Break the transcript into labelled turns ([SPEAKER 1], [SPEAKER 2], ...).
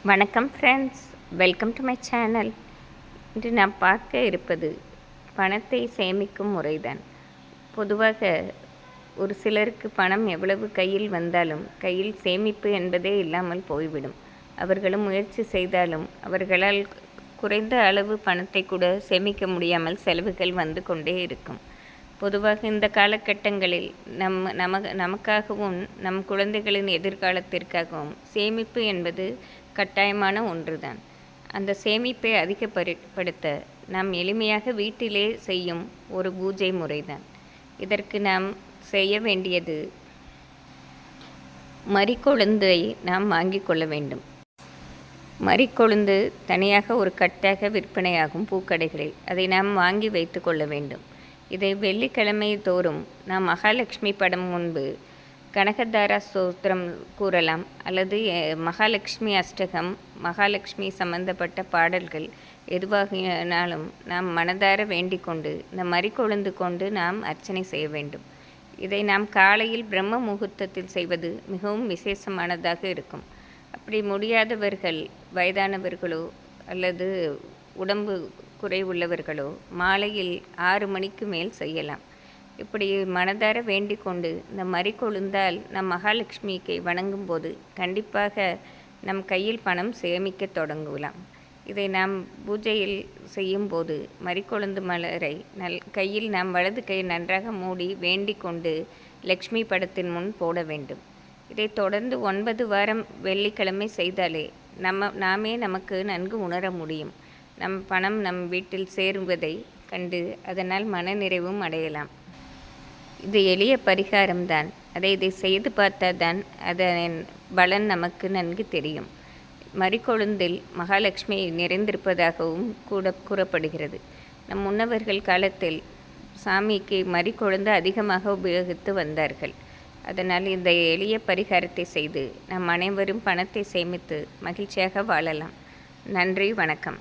[SPEAKER 1] வணக்கம் friends, welcome to my channel. இன்று நாம் பார்க்க இருப்பது பணத்தை சேமிக்கும் முறைதான். பொதுவாக ஒரு சிலருக்கு பணம் எவ்வளவு கையில் வந்தாலும் கையில் சேமிப்பு என்பதே இல்லாமல் போய்விடும். அவர்களும் முயற்சி செய்தாலும் அவர்களால் குறைந்த அளவு பணத்தை கூட சேமிக்க முடியாமல் செலவுகள் வந்து கொண்டே இருக்கும். பொதுவாக இந்த காலகட்டங்களில் நமக்காகவும் நம் குழந்தைகளின் எதிர்காலத்திற்காகவும் சேமிப்பு என்பது கட்டாயமான ஒன்றுதான். அந்த சேமிப்பை அதிகப்படுத்த நாம் எளிமையாக வீட்டிலே செய்யும் ஒரு பூஜை முறைதான். இதற்கு நாம் செய்ய வேண்டியது, மரிக்கொழுந்தை நாம் வாங்கி கொள்ள வேண்டும். மரிக்கொழுந்து தனியாக ஒரு கட்டாக விற்பனையாகும் பூக்கடைகளில். அதை நாம் வாங்கி வைத்து கொள்ள வேண்டும். இதை வெள்ளிக்கிழமை தோறும் நாம் மகாலட்சுமி படம் முன்பு கனகதாரா ஸ்தோத்திரம் கூறலாம், அல்லது மகாலட்சுமி அஷ்டகம், மகாலட்சுமி சம்பந்தப்பட்ட பாடல்கள் எதுவாகினாலும் நாம் மனதார வேண்டிக் கொண்டு இந்த மரிக்கொழுந்து கொண்டு நாம் அர்ச்சனை செய்ய வேண்டும். இதை நாம் காலையில் பிரம்ம முகூர்த்தத்தில் செய்வது மிகவும் விசேஷமானதாக இருக்கும். அப்படி முடியாதவர்கள், வயதானவர்களோ அல்லது உடம்பு குறைவுள்ளவர்களோ மாலையில் 6 மணிக்கு மேல் செய்யலாம். இப்படி மனதார வேண்டிக் கொண்டு இந்த மரிக்கொழுந்தால் நம் மகாலட்சுமிக்கு வணங்கும் போது கண்டிப்பாக நம் கையில் பணம் சேமிக்க தொடங்கலாம். இதை நாம் பூஜையில் செய்யும்போது மரிக்கொழுந்து மலரை கையில் நாம் வலது கை நன்றாக மூடி வேண்டிக் கொண்டு லக்ஷ்மி படத்தின் முன் போட வேண்டும். இதை தொடர்ந்து 9 வாரம் வெள்ளிக்கிழமை செய்தாலே நாமே நமக்கு நன்கு உணர முடியும். நம் பணம் நம் வீட்டில் சேருவதை கண்டு அதனால் மனநிறைவும் அடையலாம். இது எளிய பரிகாரம்தான். இதை செய்து பார்த்தாதான் அதன் பலன் நமக்கு நன்கு தெரியும். மரிக்கொழுந்தில் மகாலட்சுமி நிறைந்திருப்பதாகவும் கூறப்படுகிறது. நம் முன்னவர்கள் காலத்தில் சாமிக்கு மரிக்கொழுந்து அதிகமாக உபயோகித்து வந்தார்கள். அதனால் இந்த எளிய பரிகாரத்தை செய்து நம் அனைவரும் பணத்தை சேமித்து மகிழ்ச்சியாக வாழலாம். நன்றி, வணக்கம்.